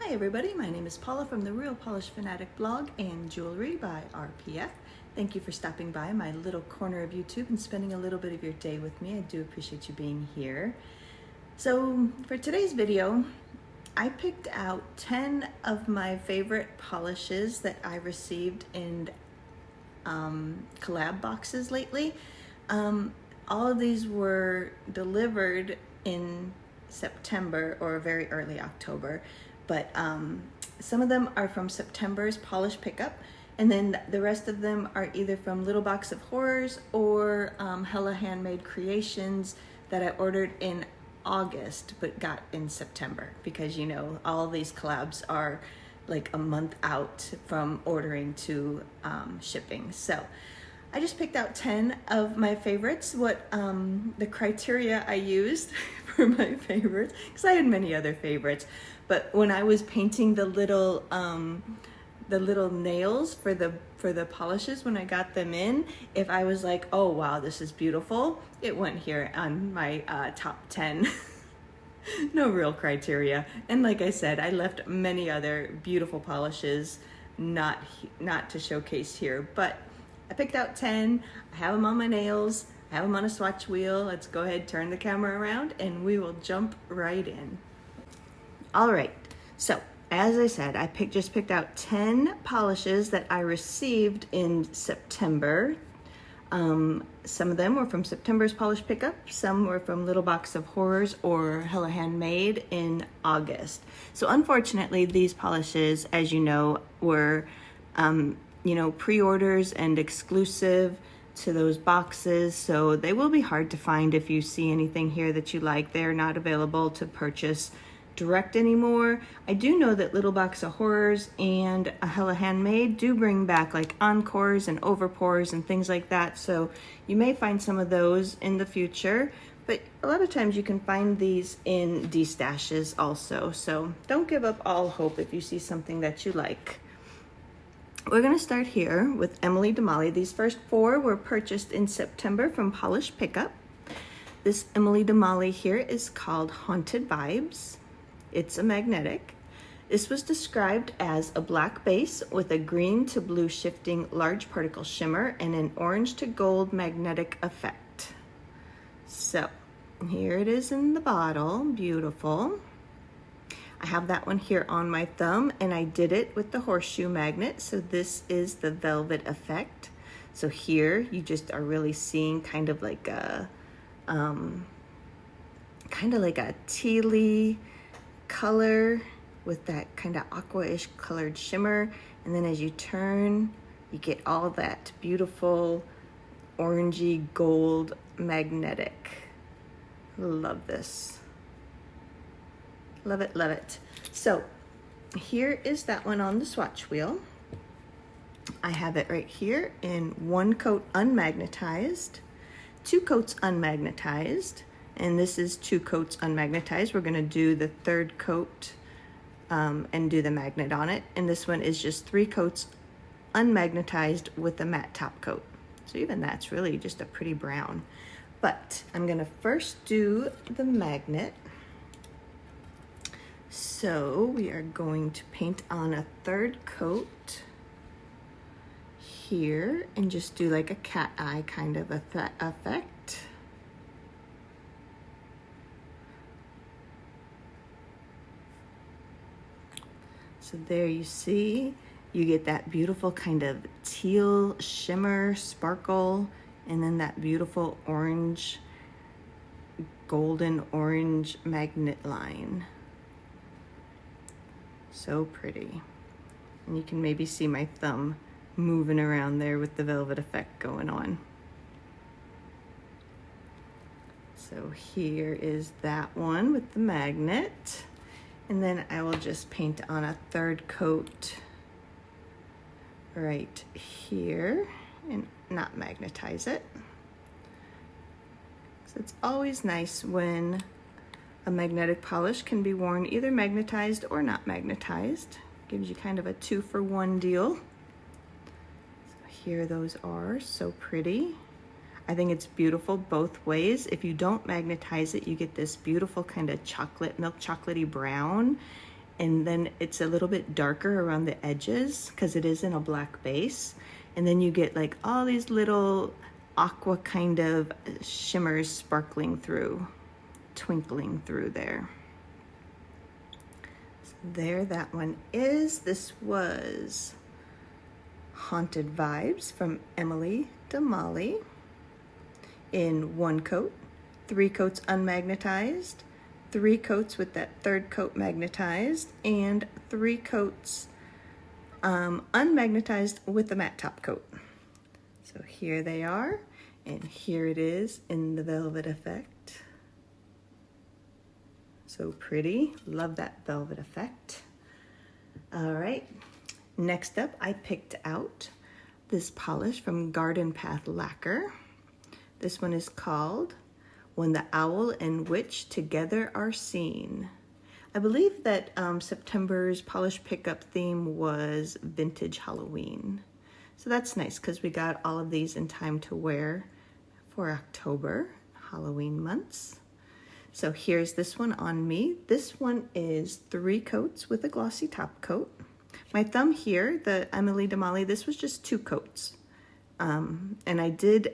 Hi everybody, my name is Paula from the Real Polish Fanatic blog and Jewelry by RPF. Thank you for stopping by my little corner of YouTube and spending a little bit of your day with me. I do appreciate you being here. So for today's video, I picked out 10 of my favorite polishes that I received in collab boxes lately. All of these were delivered in September or very early October, but some of them are from September's polish pickup, and then the rest of them are either from Little Box of Horrors or Hella Handmade Creations that I ordered in August but got in September, because you know all these collabs are like a month out from ordering to shipping. So I just picked out 10 of my favorites. What the criteria I used for my favorites, because I had many other favorites, but when I was painting the little nails for the polishes, when I got them in, if I was like, oh wow, this is beautiful, it went here on my top 10. No real criteria. And like I said, I left many other beautiful polishes not to showcase here, but I picked out 10. I have them on my nails. I have them on a swatch wheel. Let's go ahead, turn the camera around, and we will jump right in. All right, so as I said, I just picked out 10 polishes that I received in September. Some of them were from September's polish pickup. Some were from Little Box of Horrors or Hella Handmade in August. So unfortunately, these polishes, as you know, were pre-orders and exclusive to those boxes, so they will be hard to find. If you see anything here that you like, they're not available to purchase direct anymore. I do know that Little Box of Horrors and a Hella Handmade do bring back like encores and overpours and things like that, so you may find some of those in the future, but a lot of times you can find these in destashes also, so don't give up all hope if you see something that you like. We're going to start here with Emily DeMolly. These first 4 were purchased in September from Polish Pickup. This Emily DeMolly here is called Haunted Vibes. It's a magnetic. This was described as a black base with a green to blue shifting large particle shimmer and an orange to gold magnetic effect. So here it is in the bottle. Beautiful. I have that one here on my thumb, and I did it with the horseshoe magnet. So this is the velvet effect. So here you just are really seeing kind of like a tealy color with that kind of aqua-ish colored shimmer. And then as you turn, you get all that beautiful orangey gold magnetic. Love this. Love it, love it. So here is that one on the swatch wheel. I have it right here in 1 coat unmagnetized, 2 coats unmagnetized, and this is 2 coats unmagnetized. We're gonna do the 3rd coat and do the magnet on it. And this one is just 3 coats unmagnetized with a matte top coat. So even that's really just a pretty brown. But I'm gonna first do the magnet. So we are going to paint on a 3rd coat here and just do like a cat eye kind of effect. So there you see, you get that beautiful kind of teal shimmer, sparkle, and then that beautiful orange, golden orange magnet line. So pretty. And you can maybe see my thumb moving around there with the velvet effect going on. So here is that one with the magnet. And then I will just paint on a 3rd coat right here and not magnetize it. So it's always nice when a magnetic polish can be worn either magnetized or not magnetized. Gives you kind of a 2-for-1 deal. So here those are, so pretty. I think it's beautiful both ways. If you don't magnetize it, you get this beautiful kind of chocolate, milk chocolatey brown. and then it's a little bit darker around the edges because it is in a black base. And then you get like all these little aqua kind of shimmers sparkling through, twinkling through there. So there that one is. This was Haunted Vibes from Emily Damali in 1 coat, 3 coats unmagnetized, 3 coats with that 3rd coat magnetized, and 3 coats unmagnetized with the matte top coat. So here they are, and here it is in the velvet effect. So pretty, love that velvet effect. All right, next up I picked out this polish from Garden Path Lacquer. This one is called When the Owl and Witch Together Are Seen. I believe that September's polish pickup theme was vintage Halloween. So that's nice because we got all of these in time to wear for October, Halloween months. So here's this one on me. This one is 3 coats with a glossy top coat. My thumb here, the Emily Damali, this was just 2 coats. And I did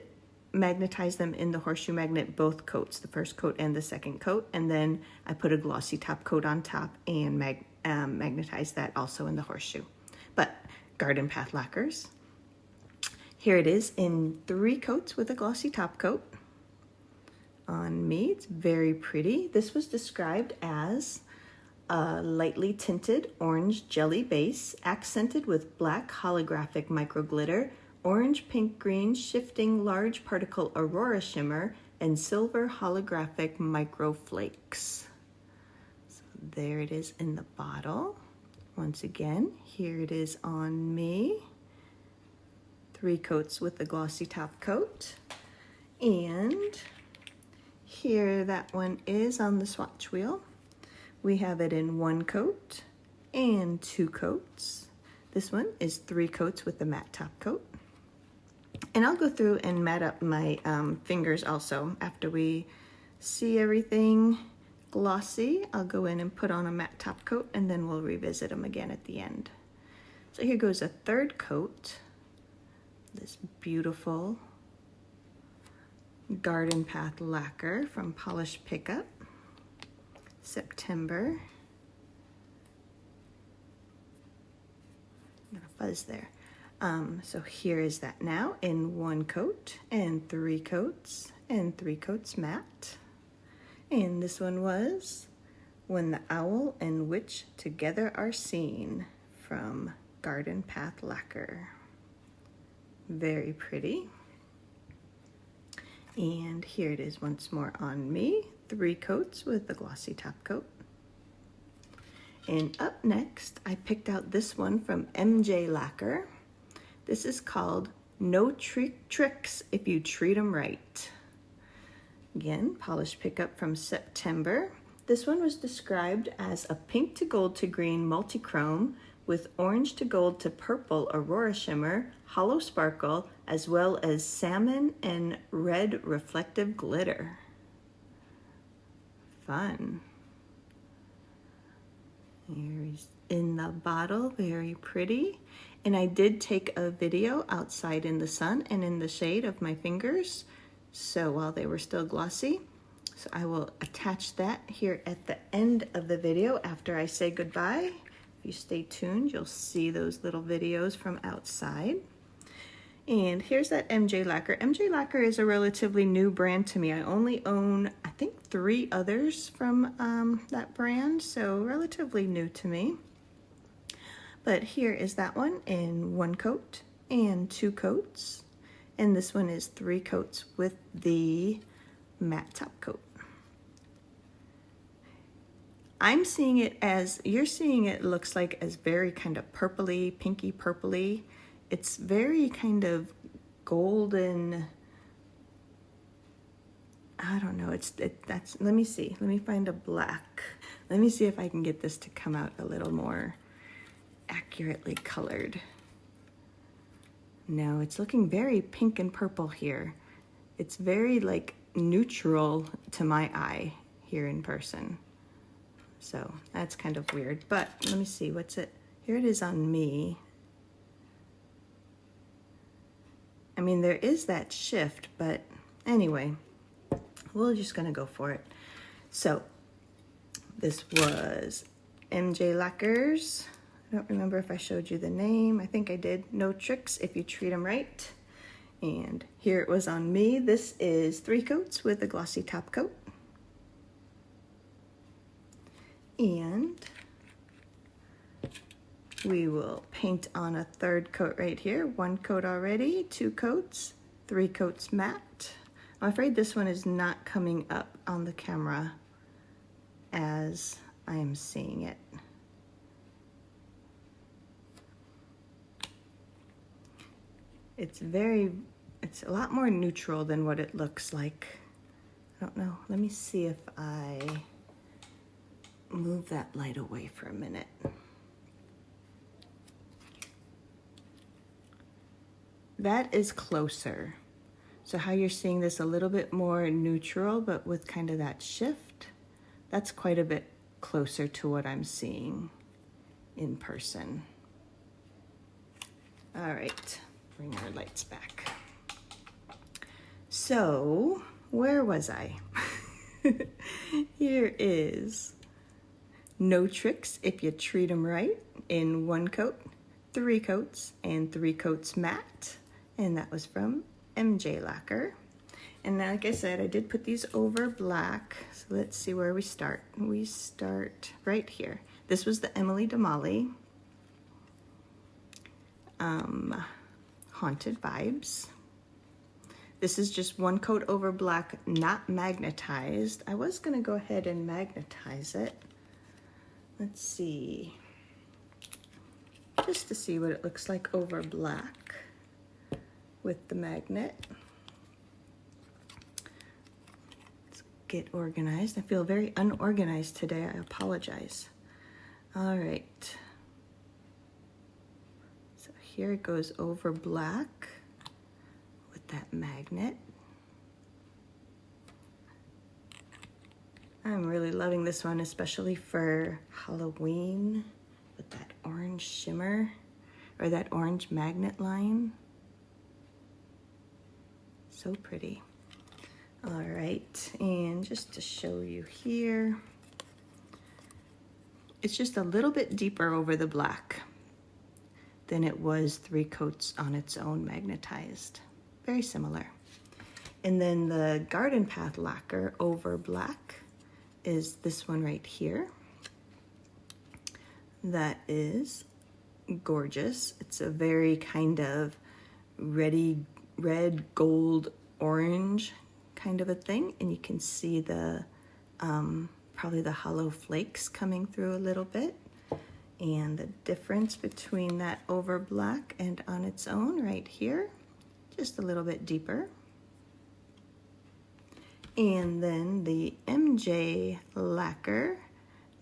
magnetize them in the horseshoe magnet, both coats, the 1st coat and the 2nd coat, and then I put a glossy top coat on top and magnetized that also in the horseshoe. But Garden Path Lacquers, here it is in 3 coats with a glossy top coat on me. It's very pretty. This was described as a lightly tinted orange jelly base accented with black holographic micro glitter, orange, pink, green, shifting large particle aurora shimmer, and silver holographic micro flakes. So there it is in the bottle. Once again, here it is on me. 3 coats with the glossy top coat. And here that one is on the swatch wheel. We have it in 1 coat and 2 coats. This one is 3 coats with the matte top coat. And I'll go through and matte up my fingers also. After we see everything glossy, I'll go in and put on a matte top coat, and then we'll revisit them again at the end. So here goes a 3rd coat. This beautiful Garden Path Lacquer from Polish Pickup, September. I'm gonna fuzz there. So here is that now in 1 coat and 3 coats and 3 coats matte. And this one was When the Owl and Witch Together Are Seen from Garden Path Lacquer. Very pretty. And here it is once more on me, 3 coats with the glossy top coat. And up next, I picked out this one from MJ Lacquer. This is called No Tricks If You Treat 'Em Right. Again, polish pickup from September. This one was described as a pink to gold to green multi-chrome with orange to gold to purple aurora shimmer, hollow sparkle, as well as salmon and red reflective glitter. Fun. Here's in the bottle, very pretty. And I did take a video outside in the sun and in the shade of my fingers, so while they were still glossy. So I will attach that here at the end of the video after I say goodbye. If you stay tuned, you'll see those little videos from outside. And here's that MJ Lacquer. MJ Lacquer is a relatively new brand to me. I only own, I think, 3 others from that brand, so relatively new to me. But here is that one in 1 coat and 2 coats. And this one is 3 coats with the matte top coat. I'm seeing it as, you're seeing it looks like as very kind of purpley, pinky purpley. It's very kind of golden, I don't know, that's, let me see, let me find a black. Let me see if I can get this to come out a little more accurately colored. No, it's looking very pink and purple here. It's very like neutral to my eye here in person. So that's kind of weird, but let me see, what's it? Here it is on me. I mean, there is that shift, but anyway, we're just gonna go for it. So this was MJ Lacquers. I don't remember if I showed you the name. I think I did. No tricks if you treat them right. And here it was on me. This is 3 coats with a glossy top coat. And we will paint on a 3rd coat right here. 1 coat already, 2 coats, 3 coats matte. I'm afraid this one is not coming up on the camera as I am seeing it. It's a lot more neutral than what it looks like. I don't know, let me see if I move that light away for a minute. That is closer. So how you're seeing this a little bit more neutral, but with kind of that shift, that's quite a bit closer to what I'm seeing in person. All right, bring our lights back. So, where was I? Here is No Tricks If You Treat Them Right in 1 coat, 3 coats, and 3 coats matte. And that was from MJ Lacquer. And like I said, I did put these over black. So let's see where we start. We start right here. This was the Emily Damali Haunted Vibes. This is just 1 coat over black, not magnetized. I was gonna go ahead and magnetize it. Let's see. Just to see what it looks like over black with the magnet. Let's get organized. I feel very unorganized today. I apologize. All right. So here it goes over black with that magnet. I'm really loving this one, especially for Halloween with that orange shimmer or that orange magnet line. So pretty. All right, and just to show you here, it's just a little bit deeper over the black than it was 3 coats on its own magnetized. Very similar. And then the Garden Path lacquer over black is this one right here. That is gorgeous. It's a very kind of red, gold, orange kind of a thing. And you can see the, probably the hollow flakes coming through a little bit. And the difference between that over black and on its own right here, just a little bit deeper. And then the MJ lacquer,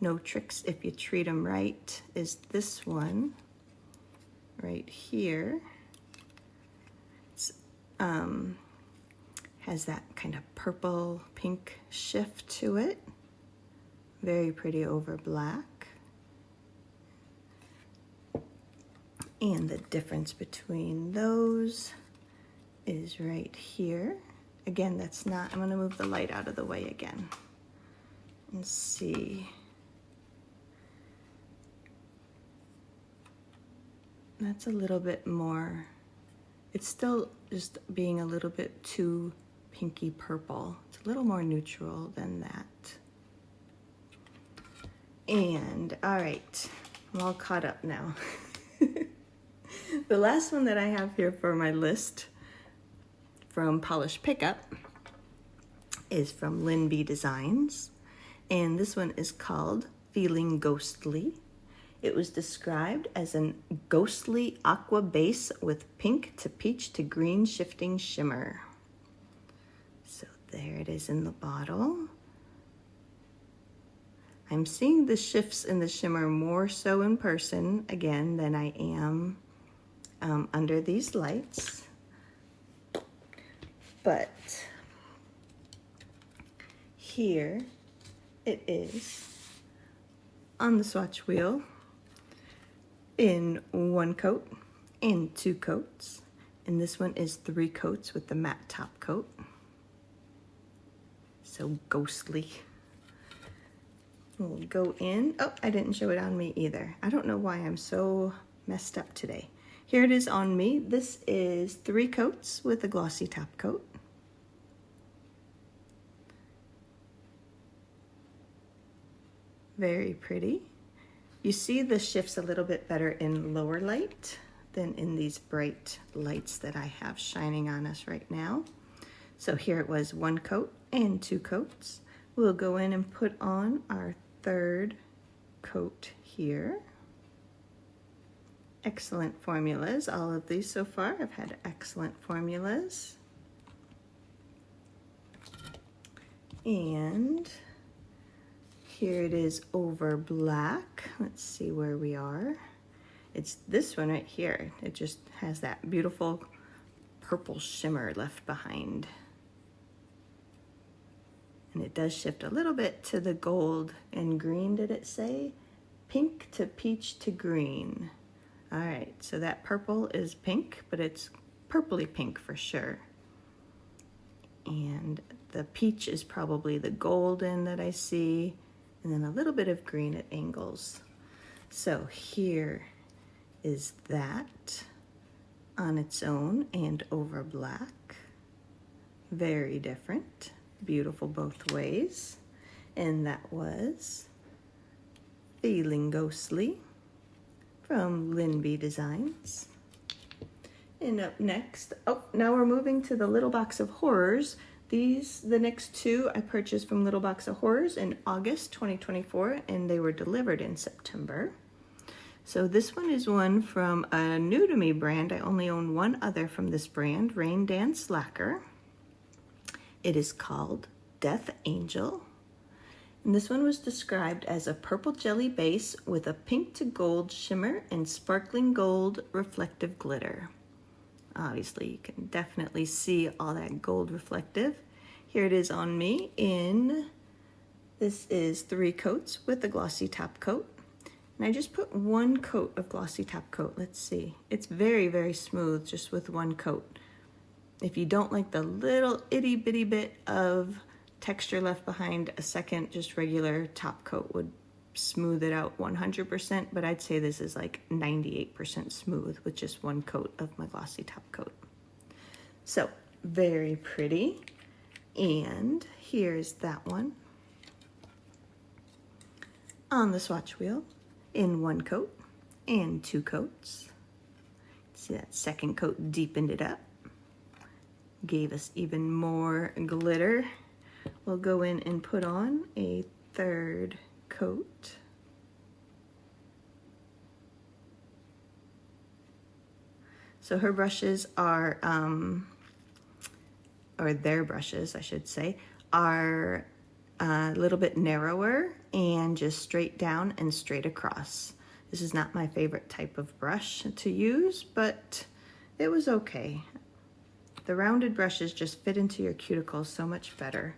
No Tricks If You Treat Them Right, is this one right here. It's, has that kind of purple pink shift to it. Very pretty over black. And the difference between those is right here. Again, that's not, I'm gonna move the light out of the way again and see. That's a little bit more, it's still just being a little bit too pinky purple. It's a little more neutral than that. And all right, I'm all caught up now. The last one that I have here for my list from Polish Pickup is from Lynn B Designs, and this one is called Feeling Ghostly. It was described as an ghostly aqua base with pink to peach to green shifting shimmer. So there it is in the bottle. I'm seeing the shifts in the shimmer more so in person again than I am under these lights. But here it is on the swatch wheel in 1 coat and 2 coats. And this one is 3 coats with the matte top coat. So ghostly. We'll go in. Oh, I didn't show it on me either. I don't know why I'm so messed up today. Here it is on me. This is 3 coats with a glossy top coat. Very pretty. You see the shifts a little bit better in lower light than in these bright lights that I have shining on us right now. So here it was 1 coat and 2 coats. We'll go in and put on our 3rd coat here. Excellent formulas. All of these so far have had excellent formulas. And here it is over black. Let's see where we are. It's this one right here. It just has that beautiful purple shimmer left behind. And it does shift a little bit to the gold and green, did it say? Pink to peach to green. All right, so that purple is pink, but it's purpley pink for sure. And the peach is probably the golden that I see, and then a little bit of green at angles. So here is that on its own and over black. Very different, beautiful both ways. And that was Feeling Ghostly from LBoH Designs. And up next, oh, now we're moving to the Little Box of Horrors. The next 2 I purchased from Little Box of Horrors in August 2024, and they were delivered in September. So this one is one from a new to me brand. I only own 1 other from this brand, Rain Dance Lacquer. It is called Death Angel. And this one was described as a purple jelly base with a pink to gold shimmer and sparkling gold reflective glitter. Obviously, you can definitely see all that gold reflective. Here it is on me this is 3 coats with a glossy top coat. And I just put 1 coat of glossy top coat. Let's see. It's very, very smooth just with 1 coat. If you don't like the little itty bitty bit of texture left behind, a second just regular top coat would smooth it out 100%, but I'd say this is like 98% smooth with just 1 coat of my glossy top coat. So very pretty. And here's that one on the swatch wheel in 1 coat and 2 coats. See that 2nd coat deepened it up, gave us even more glitter. We'll go in and put on a 3rd coat. So her brushes are, or their brushes, I should say, are a little bit narrower and just straight down and straight across. This is not my favorite type of brush to use, but it was okay. The rounded brushes just fit into your cuticles so much better.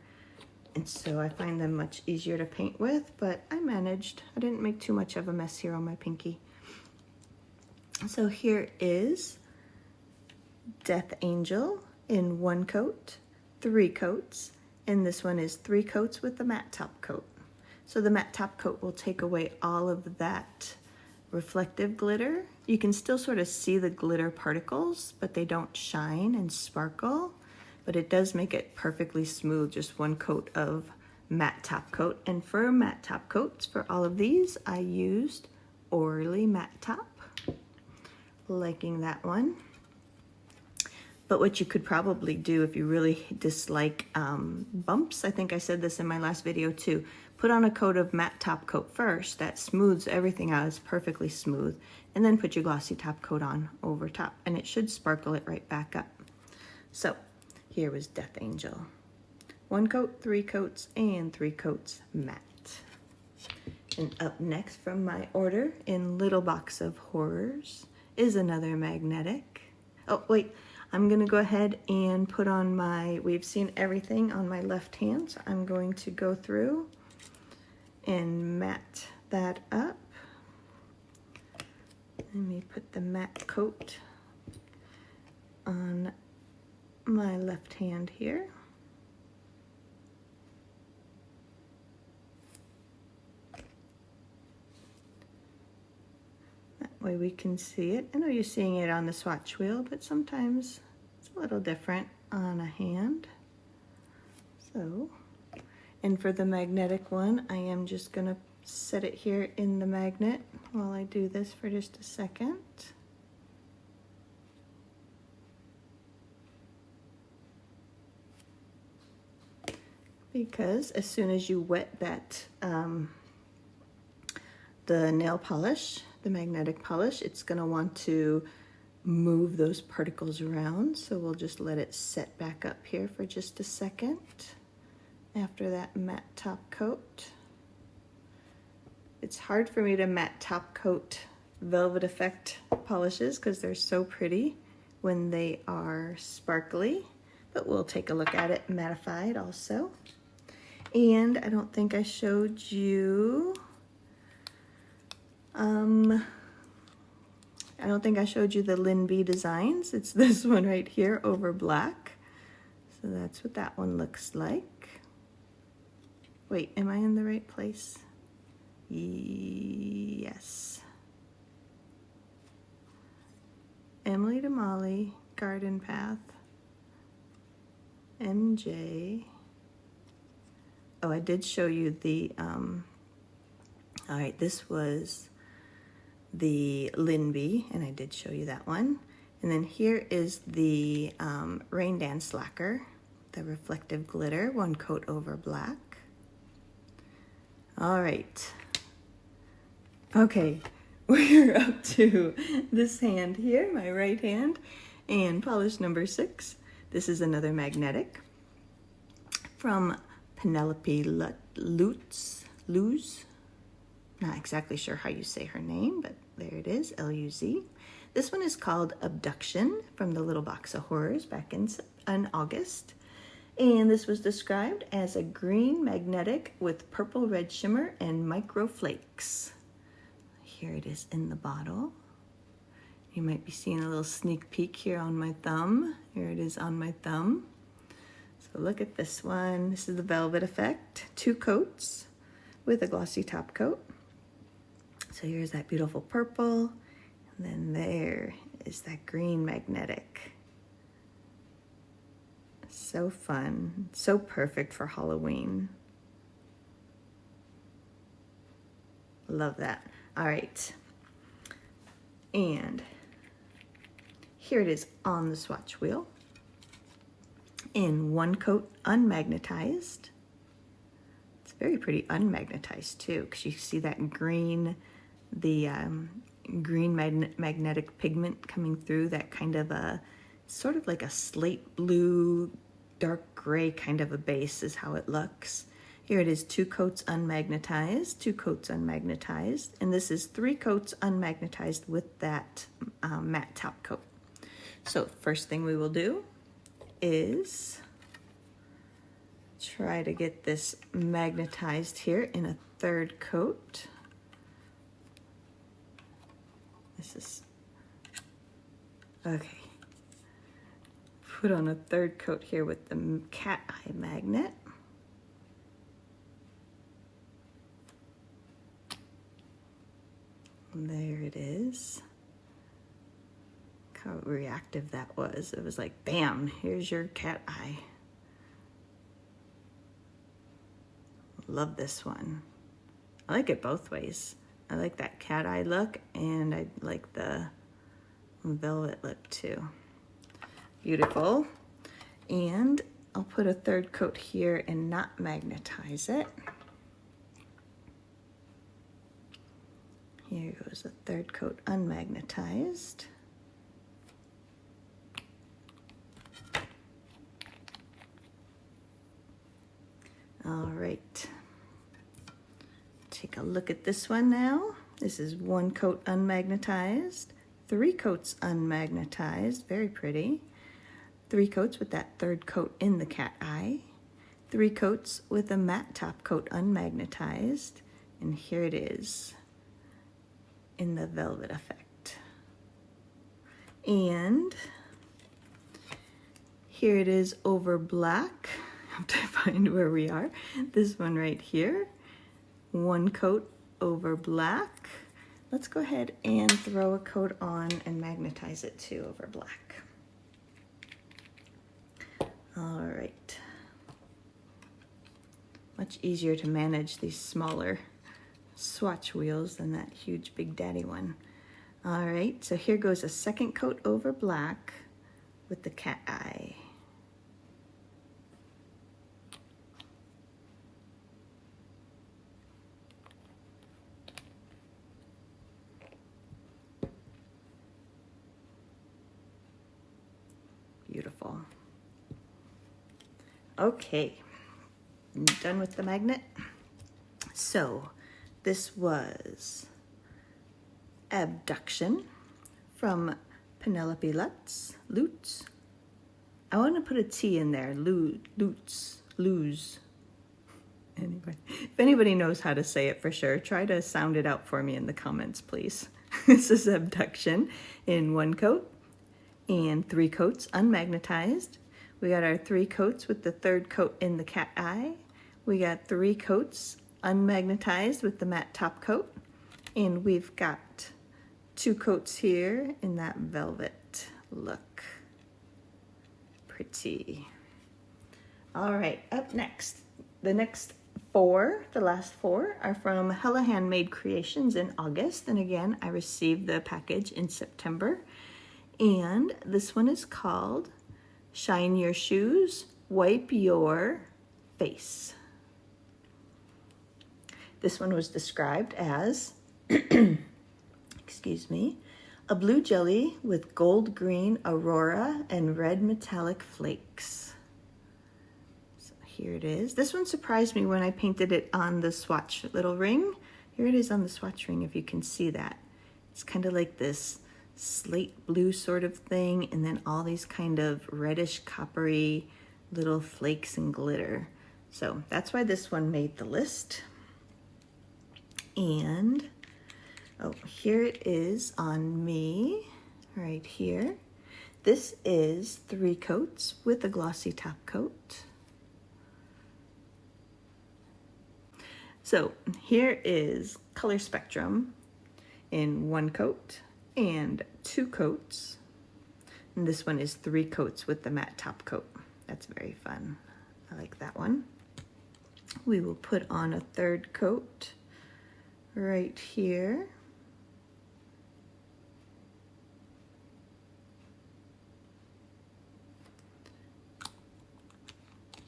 And so I find them much easier to paint with, but I managed. I didn't make too much of a mess here on my pinky. So here is Death Angel in 1 coat, 3 coats, and this one is 3 coats with the matte top coat. So the matte top coat will take away all of that reflective glitter. You can still sort of see the glitter particles, but they don't shine and sparkle. But it does make it perfectly smooth, just 1 coat of matte top coat. And for matte top coats, for all of these, I used Orly Matte Top. Liking that one. But what you could probably do if you really dislike bumps, I think I said this in my last video too, put on a coat of matte top coat first. That smooths everything out, it's perfectly smooth. And then put your glossy top coat on over top, and it should sparkle it right back up. So here was Death Angel. 1 coat, 3 coats, and 3 coats matte. And up next from my order in Little Box of Horrors is another magnetic. Oh, wait, I'm gonna go ahead and put on my, we've seen everything on my left hand, so I'm going to go through and matte that up. Let me put the matte coat on my left hand here. That way we can see it. I know you're seeing it on the swatch wheel, but sometimes it's a little different on a hand. So, and for the magnetic one, I am just gonna set it here in the magnet while I do this for just a second. Because as soon as you wet that, the nail polish, the magnetic polish, it's gonna want to move those particles around. So we'll just let it set back up here for just a second after that matte top coat. It's hard for me to matte top coat velvet effect polishes because they're so pretty when they are sparkly, but we'll take a look at it mattified also. And I don't think I showed you, I don't think I showed you the LBoH designs. It's this one right here over black. So that's what that one looks like. Wait, am I in the right place? Yes. Emily to Molly, Garden Path, MJ. Oh, I did show you the, all right, this was the LBoH, and I did show you that one. And then here is the Rain Dance Lacquer, the reflective glitter, one coat over black. All right. Okay, we're up to this hand here, my right hand, and polish number 6. This is another magnetic from Penelope Luz. Not exactly sure how you say her name, but there it is, L-U-Z. This one is called Abduction from the Little Box of Horrors back in August. And this was described as a green magnetic with purple red shimmer and micro flakes. Here it is in the bottle. You might be seeing a little sneak peek here on my thumb. Here it is on my thumb. So look at this one. This is the velvet effect, 2 coats with a glossy top coat. So here's that beautiful purple, and then there is that green magnetic. So fun, so perfect for Halloween. Love that. All right, and here it is on the swatch wheel in 1 coat unmagnetized. It's very pretty unmagnetized too, because you see that green, the green magnetic pigment coming through, that kind of a, sort of like a slate blue, dark gray kind of a base is how it looks. Here it is, 2 coats unmagnetized, 2 coats unmagnetized, and this is 3 coats unmagnetized with that matte top coat. So first thing we will do is try to get this magnetized here in a 3rd coat. This is, okay. Put on a 3rd coat here with the cat eye magnet. And there it is. Look how reactive that was. It was like, bam, here's your cat eye. Love this one. I like it both ways. I like that cat eye look, and I like the velvet lip too. Beautiful. And I'll put a 3rd coat here and not magnetize it. Here goes a 3rd coat unmagnetized. All right. Take a look at this one now. This is 1 coat unmagnetized, 3 coats unmagnetized, very pretty. 3 coats with that 3rd coat in the cat eye, 3 coats with a matte top coat unmagnetized, And here it is in the velvet effect. And here it is over black. I have to find where we are. This one right here. One coat over black. Let's go ahead and throw a coat on and magnetize it too over black. All right. Much easier to manage these smaller swatch wheels than that huge Big Daddy one. All right, so here goes a second coat over black with the cat eye. Beautiful. Okay, I'm done with the magnet. So this was Abduction from Penelope Lutz. I want to put a T in there. Lutz. Anyway, if anybody knows how to say it for sure, try to sound it out for me in the comments, please. This is Abduction in one coat and 3 coats unmagnetized. We got our 3 coats with the 3rd coat in the cat eye. We got 3 coats unmagnetized with the matte top coat. And we've got 2 coats here in that velvet look. Pretty. All right, up next. The next 4, the last 4, are from Hella Handmade Creations in August. And again, I received the package in September. And this one is called Shine Your Shoes, Wipe Your Face. This one was described as, excuse me, a blue jelly with gold green aurora and red metallic flakes. So here it is. This one surprised me when I painted it on the swatch little ring. Here it is on the swatch ring, if you can see that. It's kind of like this slate blue sort of thing, and then all these kind of reddish coppery little flakes and glitter. So that's why this one made the list. And oh, here it is on me right here. This is 3 coats with a glossy top coat. So here is Color Spectrum in 1 coat and 2 coats. And this one is 3 coats with the matte top coat. That's very fun. I like that one. We will put on a 3rd coat right here.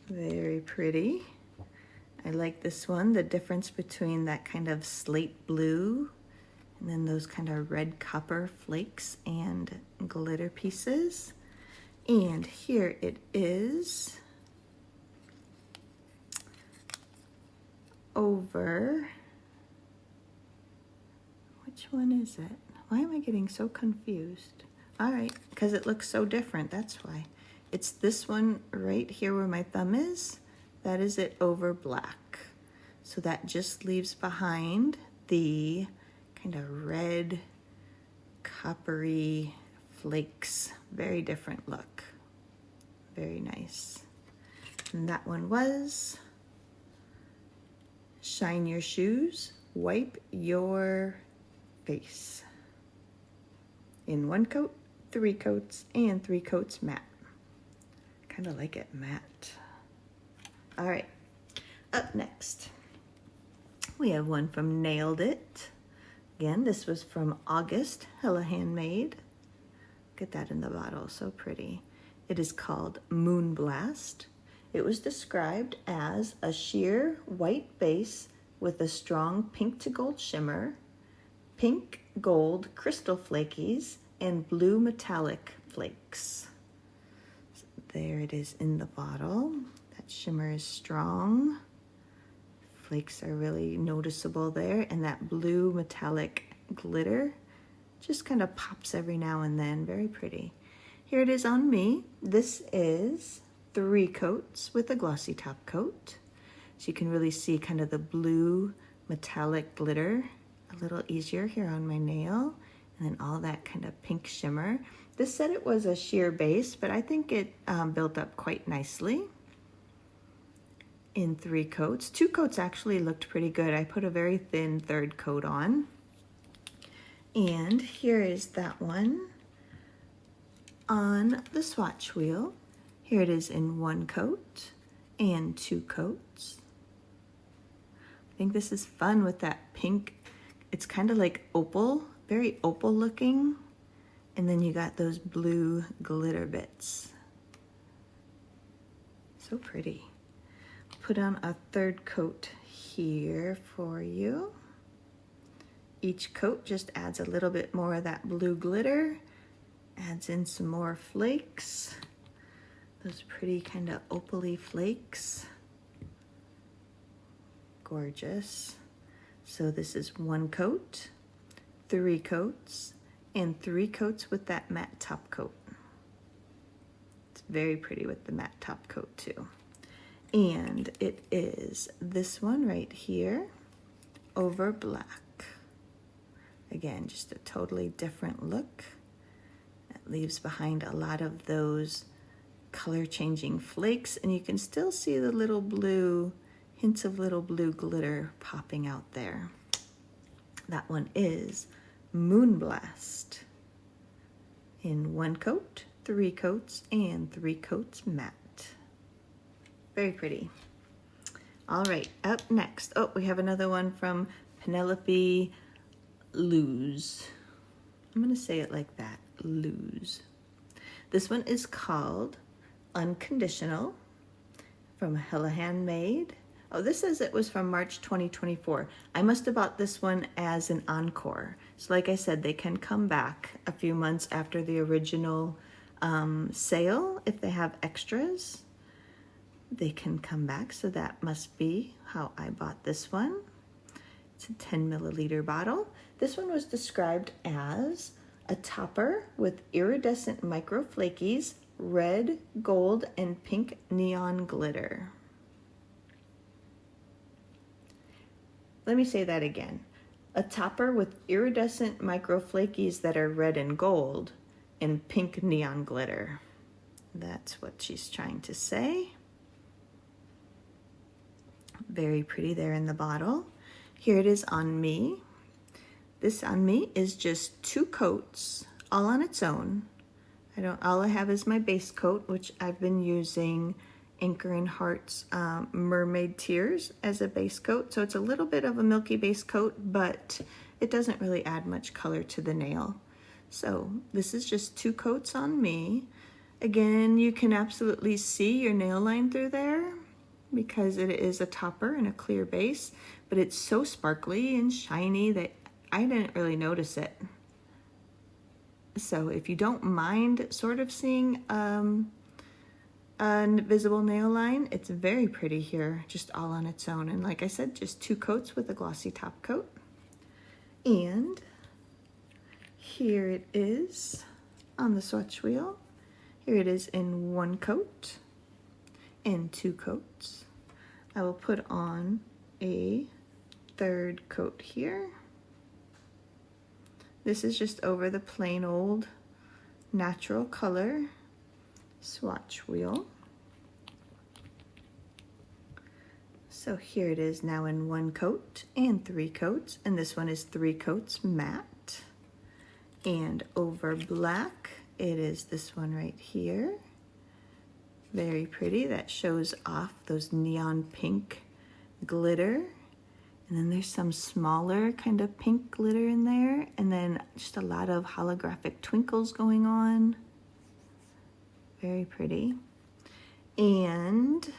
Very pretty. I like this one, the difference between that kind of slate blue and then those kind of red copper flakes and glitter pieces. And here it is over, which one is it? Why am I getting so confused? All right, because it looks so different, that's why. It's this one right here where my thumb is. That is it over black. So that just leaves behind the kind of red, coppery flakes. Very different look. Very nice. And that one was Shine Your Shoes, Wipe Your Face. In 1 coat, 3 coats, and 3 coats matte. Kind of like it matte. All right, up next, we have one from Nailed It. Again, this was from August, Hella Handmade. Look at that in the bottle, so pretty. It is called Moon Blast. It was described as a sheer white base with a strong pink to gold shimmer, pink gold crystal flakies, and blue metallic flakes. So there it is in the bottle. That shimmer is strong. Flakes are really noticeable there, and that blue metallic glitter just kind of pops every now and then. Very pretty. Here it is on me. This is 3 coats with a glossy top coat. So you can really see kind of the blue metallic glitter a little easier here on my nail, and then all that kind of pink shimmer. This said it was a sheer base, but I think it built up quite nicely in 3 coats. 2 coats actually looked pretty good. I put a very thin 3rd coat on. And here is that one on the swatch wheel. Here it is in 1 coat and 2 coats. I think this is fun with that pink. It's kind of like opal, very opal looking. And then you got those blue glitter bits. So pretty. Put on a 3rd coat here for you. Each coat just adds a little bit more of that blue glitter, adds in some more flakes, those pretty kind of opal-y flakes. Gorgeous. So this is 1 coat, 3 coats, and 3 coats with that matte top coat. It's very pretty with the matte top coat too. And it is this one right here over black. Again, just a totally different look. It leaves behind a lot of those color changing flakes, and you can still see the little blue, hints of little blue glitter popping out there. That one is Moonblast in 1 coat, 3 coats, and 3 coats matte. Very pretty. All right, up next. Oh, we have another one from Penelope Luz. I'm gonna say it like that, Luz. This one is called Unconditional from Hella Handmade. Oh, this says it was from March 2024. I must have bought this one as an encore. So like I said, they can come back a few months after the original sale. If they have extras, they can come back. So that must be how I bought this one. It's a 10 milliliter bottle. This one was described as a topper with iridescent micro flakies, red, gold, and pink neon glitter. Let me say that again. A topper with iridescent micro flakies that are red and gold and pink neon glitter. That's what she's trying to say. Very pretty there in the bottle. Here it is on me. This on me is just 2 coats, all on its own. All I have is my base coat, which I've been using Anchor and Heart's Mermaid Tears as a base coat. So it's a little bit of a milky base coat, but it doesn't really add much color to the nail. So this is just 2 coats on me. Again, you can absolutely see your nail line through there because it is a topper and a clear base, but it's so sparkly and shiny that I didn't really notice it. So if you don't mind sort of seeing a visible nail line, it's very pretty here, just all on its own. And like I said, just 2 coats with a glossy top coat. And here it is on the swatch wheel. Here it is in 1 coat and 2 coats. I will put on a 3rd coat here. This is just over the plain old natural color swatch wheel. So here it is now in 1 coat and 3 coats, and this one is 3 coats matte. And over black, it is this one right here. Very pretty. That shows off those neon pink glitter. And then there's some smaller kind of pink glitter in there. And then just a lot of holographic twinkles going on. Very pretty. And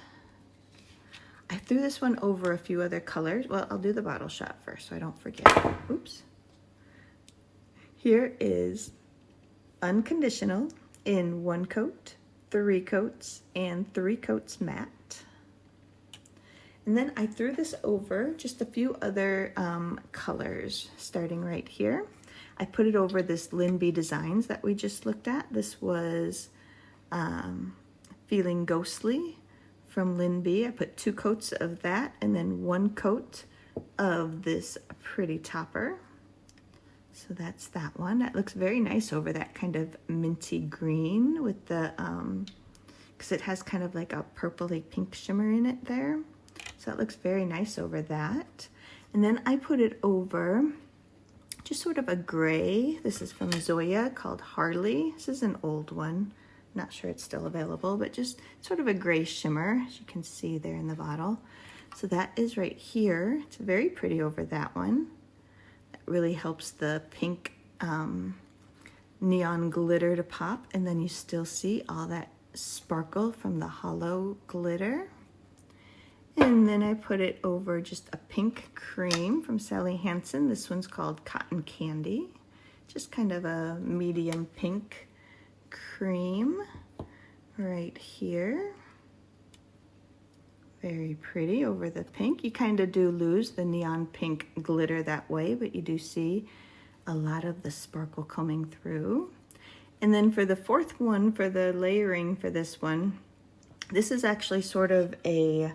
I threw this one over a few other colors. Well, I'll do the bottle shot first so I don't forget. Oops. Here is Unconditional in 1 coat, 3 coats, and 3 coats matte. And then I threw this over just a few other colors, starting right here. I put it over this Linby Designs that we just looked at. This was Feeling Ghostly from Linby. I put 2 coats of that and then 1 coat of this pretty topper. So that's that one. That looks very nice over that kind of minty green with the, because it has kind of like a purpley pink shimmer in it there. So it looks very nice over that. And then I put it over just sort of a gray. This is from Zoya called Harley. This is an old one. Not sure it's still available, but just sort of a gray shimmer, as you can see there in the bottle. So that is right here. It's very pretty over that one. That really helps the pink neon glitter to pop, and then you still see all that sparkle from the hollow glitter. And then I put it over just a pink cream from Sally Hansen. This one's called Cotton Candy. Just kind of a medium pink cream right here. Very pretty over the pink. You kind of do lose the neon pink glitter that way, but you do see a lot of the sparkle coming through. And then for the fourth one, for the layering for this one, this is actually sort of a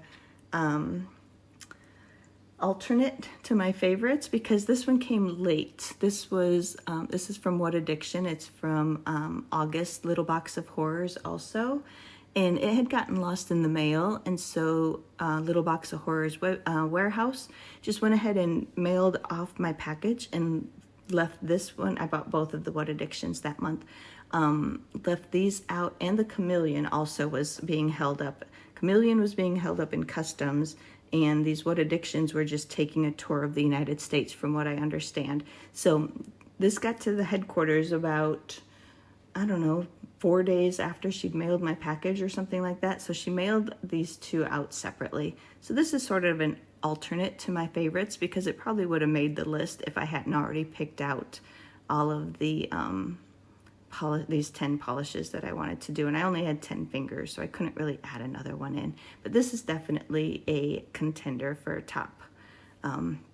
alternate to my favorites because this one came late. This was this is from What Addiction. It's from August, Little Box of Horrors also. And it had gotten lost in the mail, and so Little Box of Horrors warehouse just went ahead and mailed off my package and left this one. I bought both of the What Addictions that month. Left these out, and the Chameleon also was being held up. Chameleon was being held up in customs, and these What Addictions were just taking a tour of the United States, from what I understand. So this got to the headquarters about, I don't know, 4 days after she'd mailed my package or something like that. So she mailed these two out separately. So this is sort of an alternate to my favorites because it probably would have made the list if I hadn't already picked out all of the these 10 polishes that I wanted to do. And I only had 10 fingers, so I couldn't really add another one in. But this is definitely a contender for top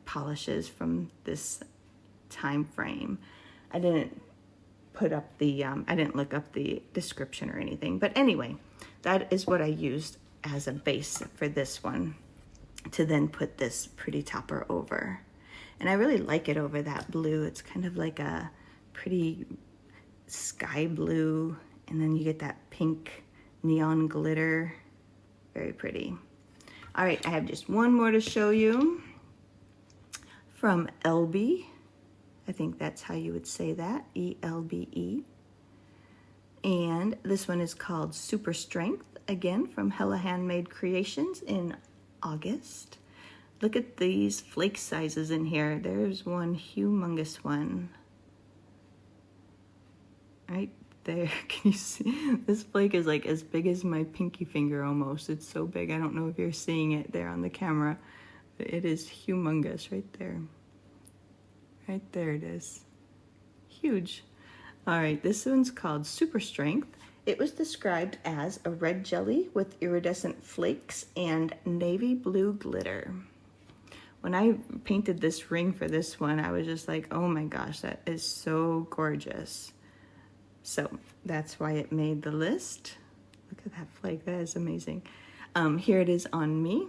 polishes from this time frame. I didn't put up the, I didn't look up the description or anything. But anyway, that is what I used as a base for this one to then put this pretty topper over. And I really like it over that blue. It's kind of like a pretty sky blue, and then you get that pink neon glitter. Very pretty. All right, I have just one more to show you from LB. I think that's how you would say that, E-L-B-E. And this one is called Super Strength, again from Hella Handmade Creations in August. Look at these flake sizes in here. There's one humongous one. Right there, can you see? This flake is like as big as my pinky finger almost. It's so big. I don't know if you're seeing it there on the camera, but it is humongous right there. Right there it is. Huge. All right, this one's called Super Strength. It was described as a red jelly with iridescent flakes and navy blue glitter. When I painted this ring for this one, I was just like, oh my gosh, that is so gorgeous. So that's why it made the list. Look at that flake, that is amazing. Here it is on me.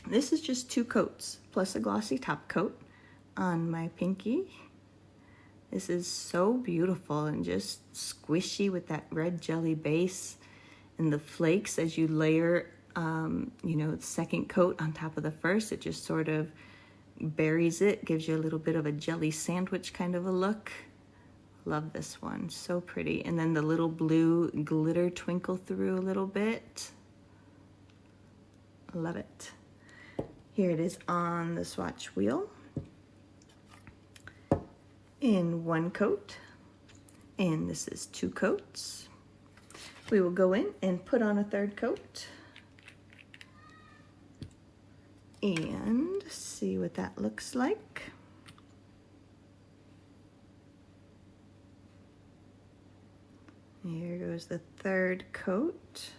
This is just 2 coats plus a glossy top coat on my pinky. This is so beautiful and just squishy with that red jelly base and the flakes as you layer, you know, the second coat on top of the first. It just sort of buries it, gives you a little bit of a jelly sandwich kind of a look. Love this one, so pretty. And then the little blue glitter twinkle through a little bit. Love it. Here it is on the swatch wheel in 1 coat, and this is 2 coats. We will go in and put on a 3rd coat and see what that looks like. Here goes the 3rd coat.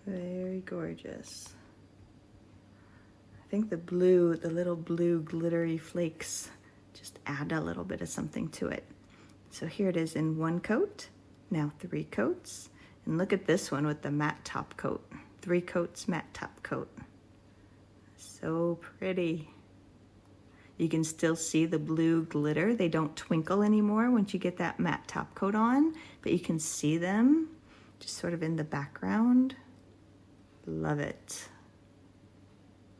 Very gorgeous. I think the blue, the little blue glittery flakes just add a little bit of something to it. So here it is in 1 coat, now 3 coats, And look at this one with the matte top coat. 3 coats matte top coat. So pretty. You can still see the blue glitter. They don't twinkle anymore once you get that matte top coat on, but you can see them just sort of in the background. Love it.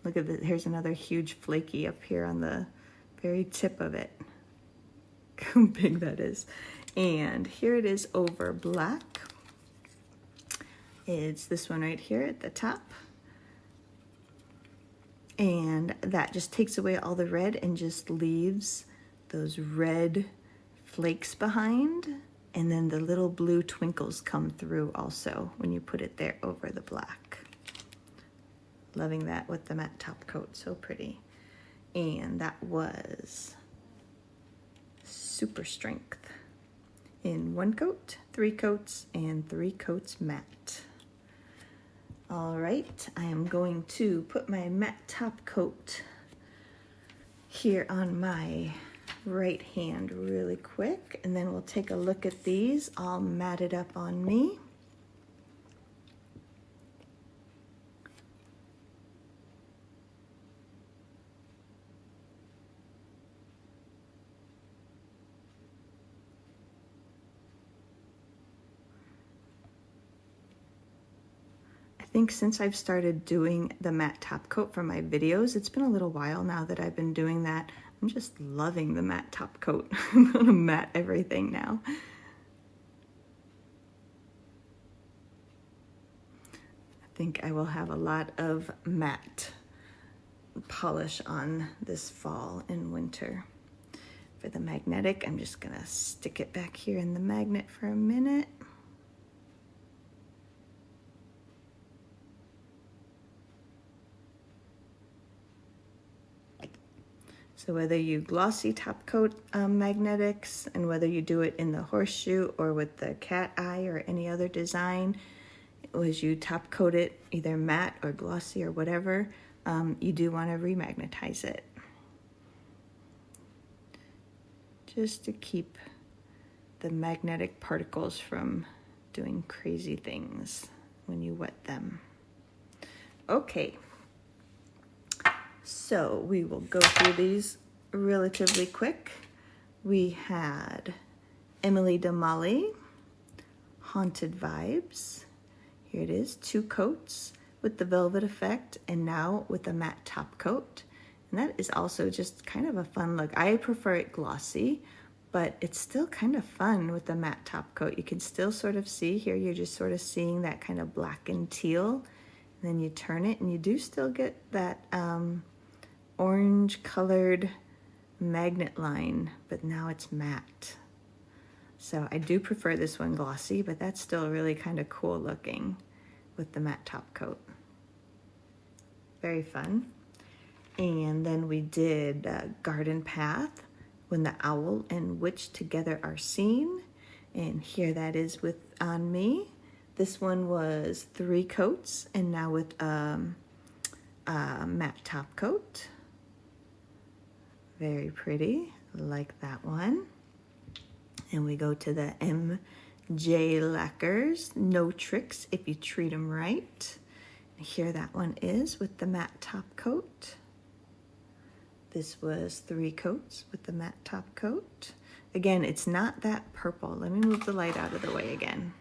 Look at this. Here's another huge flaky up here on the very tip of it. How big that is. And here it is over black. It's this one right here at the top. And that just takes away all the red and just leaves those red flakes behind. And then the little blue twinkles come through also when you put it there over the black. Loving that with the matte top coat, so pretty. And that was Super Strength in 1 coat, 3 coats, and 3 coats matte. All right, I am going to put my matte top coat here on my right hand really quick, and then we'll take a look at these all matted up on me. I think since I've started doing the matte top coat for my videos, it's been a little while now that I've been doing that. I'm just loving the matte top coat. I'm gonna matte everything now. I think I will have a lot of matte polish on this fall and winter. For the magnetic, I'm just gonna stick it back here in the magnet for a minute. So whether you glossy top coat magnetics, and whether you do it in the horseshoe or with the cat eye or any other design, as you top coat it either matte or glossy or whatever, you do want to remagnetize it. Just to keep the magnetic particles from doing crazy things when you wet them. Okay. So we will go through these relatively quick. We had Emily Damali, Haunted Vibes. Here it is, 2 coats with the velvet effect, and now with the matte top coat. And that is also just kind of a fun look. I prefer it glossy, but it's still kind of fun with the matte top coat. You can still sort of see here, you're just sort of seeing that kind of black and teal. And then you turn it and you do still get that orange colored magnet line, but now it's matte. So I do prefer this one glossy, but that's still really kind of cool looking with the matte top coat. Very fun. And then we did Garden Path, When the Owl and Witch Together Are Seen. And here that is with on me. This one was 3 coats, and now with matte top coat. Very pretty, like that one. And we go to the MJ Lacquers, No Tricks If You Treat Them Right. And here that one is with the matte top coat. This was 3 coats with the matte top coat. Again, it's not that purple. Let me move the light out of the way again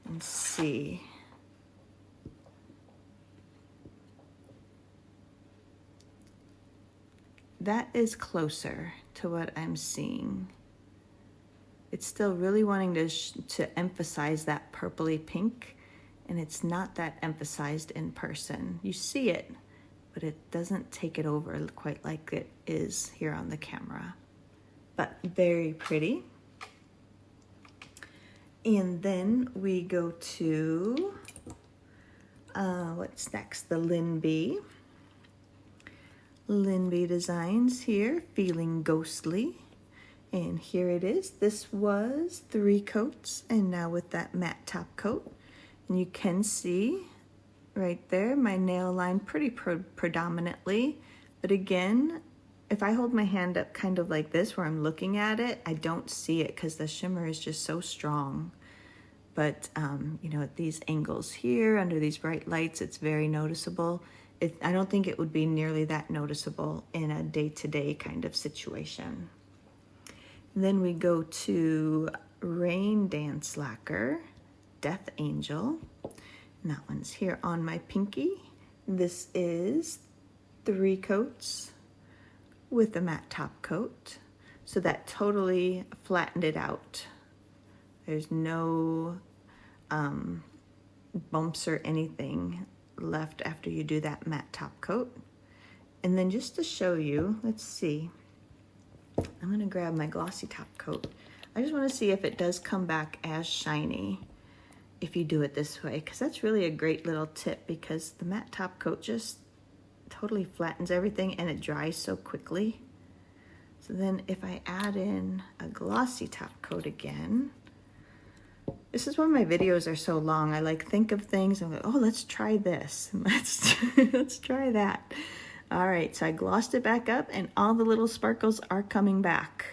and see. That is closer to what I'm seeing. It's still really wanting to emphasize that purpley pink, and it's not that emphasized in person. You see it, but it doesn't take it over quite like it is here on the camera. But very pretty. And then we go to, what's next? The Lynn B. Lynn B Designs here, Feeling Ghostly. And here it is. This was 3 coats, and now with that matte top coat. And you can see right there my nail line pretty predominantly. But again, if I hold my hand up kind of like this where I'm looking at it, I don't see it because the shimmer is just so strong. but you know, at these angles here, under these bright lights, it's very noticeable. I don't think it would be nearly that noticeable in a day-to-day kind of situation. And then we go to Rain Dance Lacquer, Death Angel. And that one's here on my pinky. This is 3 coats with a matte top coat. So that totally flattened it out. There's no bumps or anything left after you do that matte top coat. And then just to show you, let's see. I'm gonna grab my glossy top coat. I just wanna see if it does come back as shiny if you do it this way, because that's really a great little tip, because the matte top coat just totally flattens everything and it dries so quickly. So then if I add in a glossy top coat again, this is when my videos are so long. I like think of things and go, oh, let's try this. Let's try that. All right, so I glossed it back up and all the little sparkles are coming back.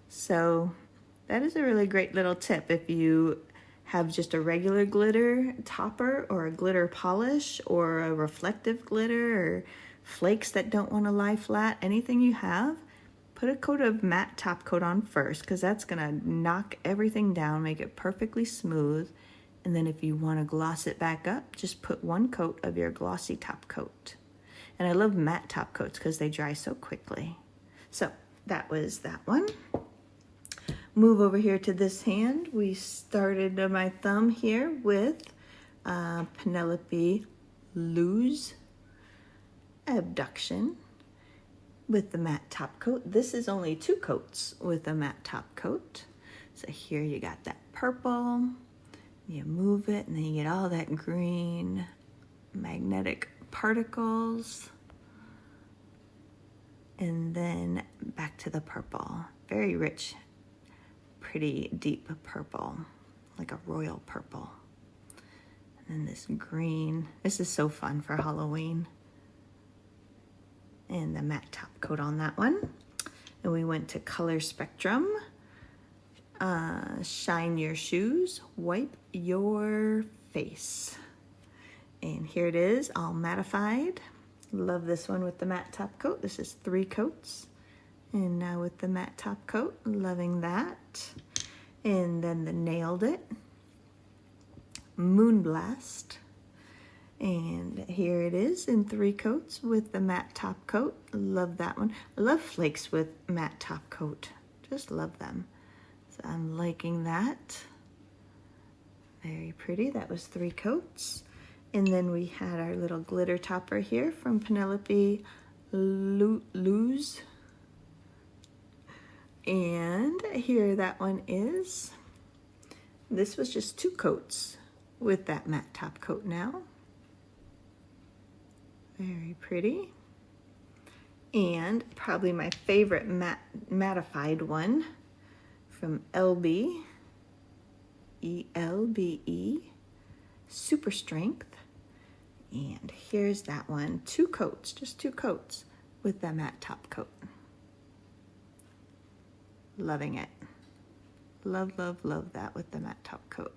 So that is a really great little tip. If you have just a regular glitter topper or a glitter polish or a reflective glitter or flakes that don't want to lie flat, anything you have, put a coat of matte top coat on first, because that's gonna knock everything down, make it perfectly smooth. And then if you want to gloss it back up, just put 1 coat of your glossy top coat. And I love matte top coats because they dry so quickly. So that was that one. Move over here to this hand. We started on my thumb here with Penelope Lou's Abduction with the matte top coat. This is only 2 coats with a matte top coat. So here you got that purple, you move it and then you get all that green magnetic particles. And then back to the purple, very rich, pretty deep purple, like a royal purple. And then this green, this is so fun for Halloween. And the matte top coat on that one. And we went to Color Spectrum, Shine Your Shoes, Wipe Your Face. And here it is, all mattified. Love this one with the matte top coat. This is 3 coats. And now with the matte top coat, loving that. And then the Nailed It, Moonblast. And here it is in 3 coats with the matte top coat. Love that one. I love flakes with matte top coat. Just love them. So I'm liking that. Very pretty. That was 3 coats. And then we had our little glitter topper here from Penelope Lou's. And here that one is. This was just 2 coats with that matte top coat now. Very pretty. And probably my favorite mattified one from LBe, ELBE, Super Strength. And here's that one, 2 coats, just 2 coats with the matte top coat. Loving it. Love, love, love that with the matte top coat.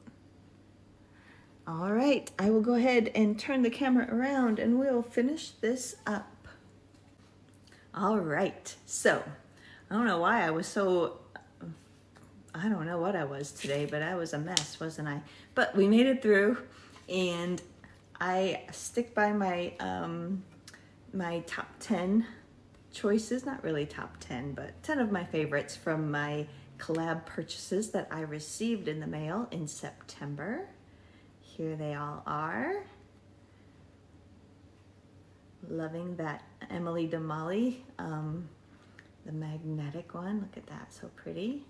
All right, I will go ahead and turn the camera around and we'll finish this up. All right, so I don't know why I was so, I don't know what I was today, but I was a mess, wasn't I? But we made it through, and I stick by my my top 10 choices, not really top 10, but 10 of my favorites from my collab purchases that I received in the mail in September. Here they all are. Loving that Emily Damali, the magnetic one. Look at that, so pretty.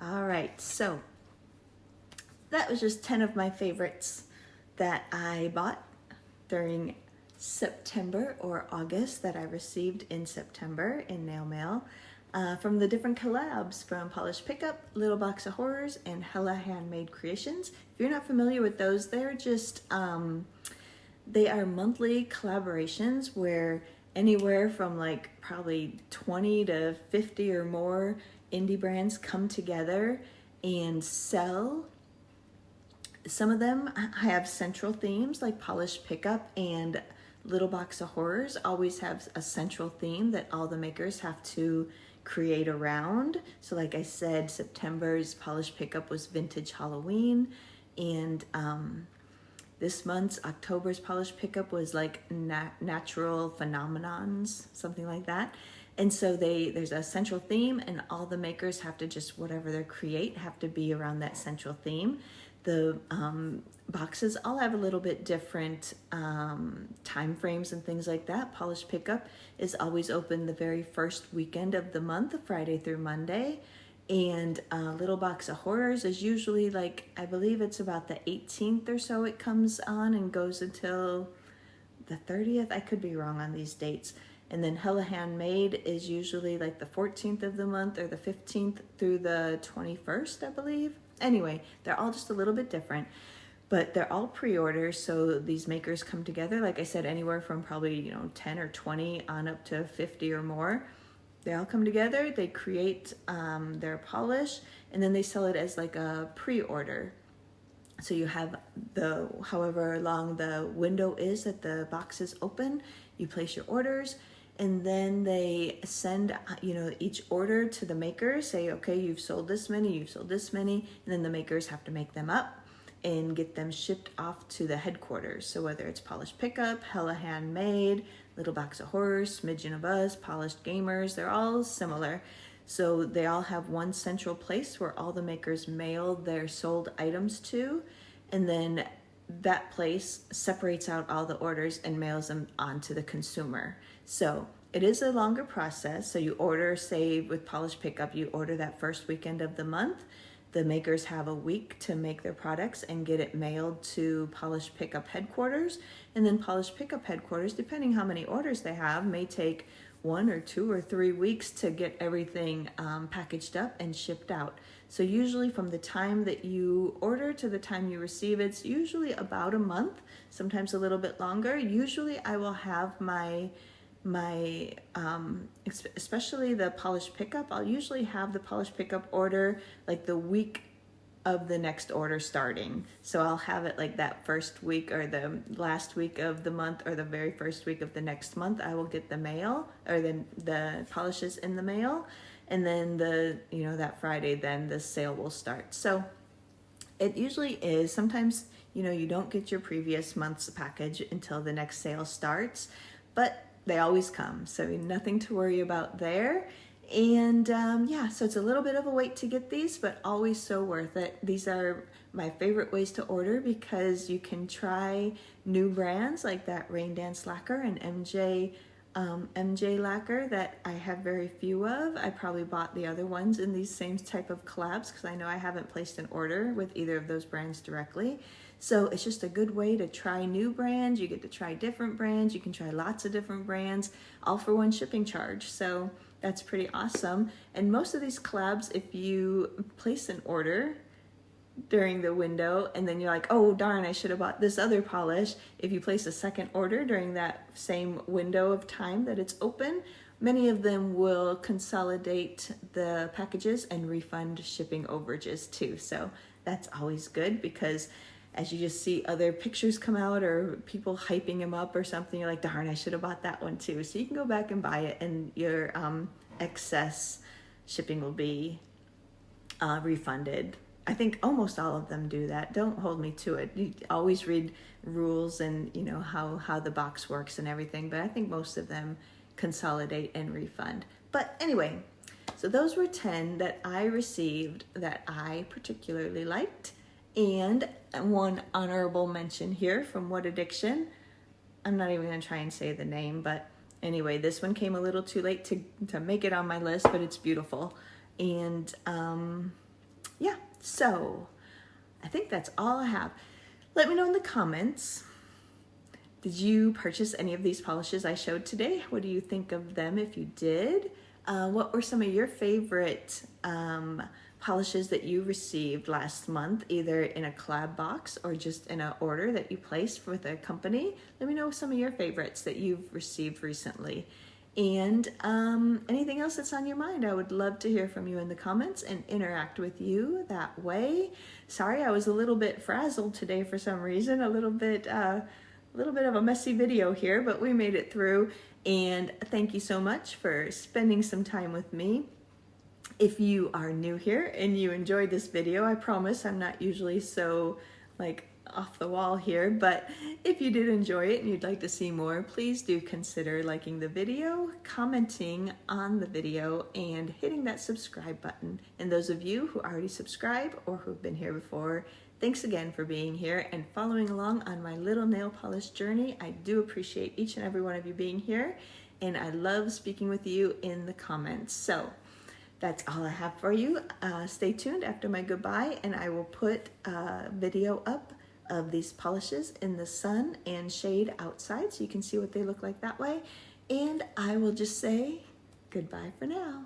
All right, so that was just 10 of my favorites that I bought during September or August, that I received in September in nail mail. From the different collabs from Polished Pickup, Little Box of Horrors, and Hella Handmade Creations. If you're not familiar with those, they're just, they are monthly collaborations where anywhere from like probably 20 to 50 or more indie brands come together and sell. Some of them have central themes like Polished Pickup and Little Box of Horrors always have a central theme that all the makers have to create around. So like I said, September's Polished Pickup was Vintage Halloween, and this month's October's Polished Pickup was like natural phenomenons, something like that. And so there's a central theme, and all the makers have to just, whatever they create, have to be around that central theme. The boxes all have a little bit different time frames and things like that. Polished Pickup is always open the very first weekend of the month, Friday through Monday. And Little Box of Horrors is usually like, I believe it's about the 18th or so it comes on and goes until the 30th. I could be wrong on these dates. And then Hella Handmade is usually like the 14th of the month or the 15th through the 21st, I believe. Anyway, they're all just a little bit different, but they're all pre-orders. So these makers come together, like I said, anywhere from probably, 10 or 20 on up to 50 or more. They all come together, they create their polish, and then they sell it as like a pre-order. So you have however long the window is that the box is open, you place your orders, and then they send, each order to the maker, say, okay, you've sold this many, and then the makers have to make them up and get them shipped off to the headquarters. So whether it's Polished Pickup, Hella Handmade, Little Box of Horrors, Smidgen of Us, Polished Gamers, they're all similar. So they all have one central place where all the makers mail their sold items to, and then that place separates out all the orders and mails them on to the consumer. So it is a longer process. So you order, say with Polished Pickup, you order that first weekend of the month. The makers have a week to make their products and get it mailed to Polished Pickup headquarters. And then Polished Pickup headquarters, depending how many orders they have, may take 1 or 2 or 3 weeks to get everything packaged up and shipped out. So usually from the time that you order to the time you receive, it's usually about a month, sometimes a little bit longer. Usually I will have my especially the Polished Pickup, I'll usually have the Polished Pickup order like the week of the next order starting. So I'll have it like that first week or the last week of the month or the very first week of the next month. I will get the mail or the polishes in the mail, and then that Friday then the sale will start. So it usually is. Sometimes you don't get your previous month's package until the next sale starts, but they always come, so nothing to worry about there. And so it's a little bit of a wait to get these, but always so worth it. These are my favorite ways to order because you can try new brands like that Rain Dance lacquer and MJ lacquer that I have very few of. I probably bought the other ones in these same type of collabs because I know I haven't placed an order with either of those brands directly. So it's just a good way to try new brands. You get to try different brands. You can try lots of different brands, all for one shipping charge. So that's pretty awesome. And most of these collabs, if you place an order during the window and then you're like, oh darn, I should have bought this other polish. If you place a second order during that same window of time that it's open, many of them will consolidate the packages and refund shipping overages too. So that's always good because as you just see other pictures come out or people hyping them up or something, you're like, darn, I should have bought that one too. So you can go back and buy it and your excess shipping will be refunded. I think almost all of them do that. Don't hold me to it. You always read rules and how the box works and everything, but I think most of them consolidate and refund. But anyway, so those were 10 that I received that I particularly liked. And one honorable mention here from What Addiction. I'm not even going to try and say the name, but anyway, this one came a little too late to make it on my list, but it's beautiful. And so I think that's all I have. Let me know in the comments. Did you purchase any of these polishes I showed today? What do you think of them if you did? What were some of your favorite polishes that you received last month, either in a collab box or just in an order that you placed with a company? Let me know some of your favorites that you've received recently. And anything else that's on your mind, I would love to hear from you in the comments and interact with you that way. Sorry, I was a little bit frazzled today for some reason, a little bit of a messy video here, but we made it through. And thank you so much for spending some time with me. If you are new here and you enjoyed this video, I promise I'm not usually so like off the wall here, but if you did enjoy it and you'd like to see more, please do consider liking the video, commenting on the video, and hitting that subscribe button. And those of you who already subscribe or who've been here before, thanks again for being here and following along on my little nail polish journey. I do appreciate each and every one of you being here, and I love speaking with you in the comments. So that's all I have for you. Stay tuned after my goodbye, and I will put a video up of these polishes in the sun and shade outside so you can see what they look like that way. And I will just say goodbye for now.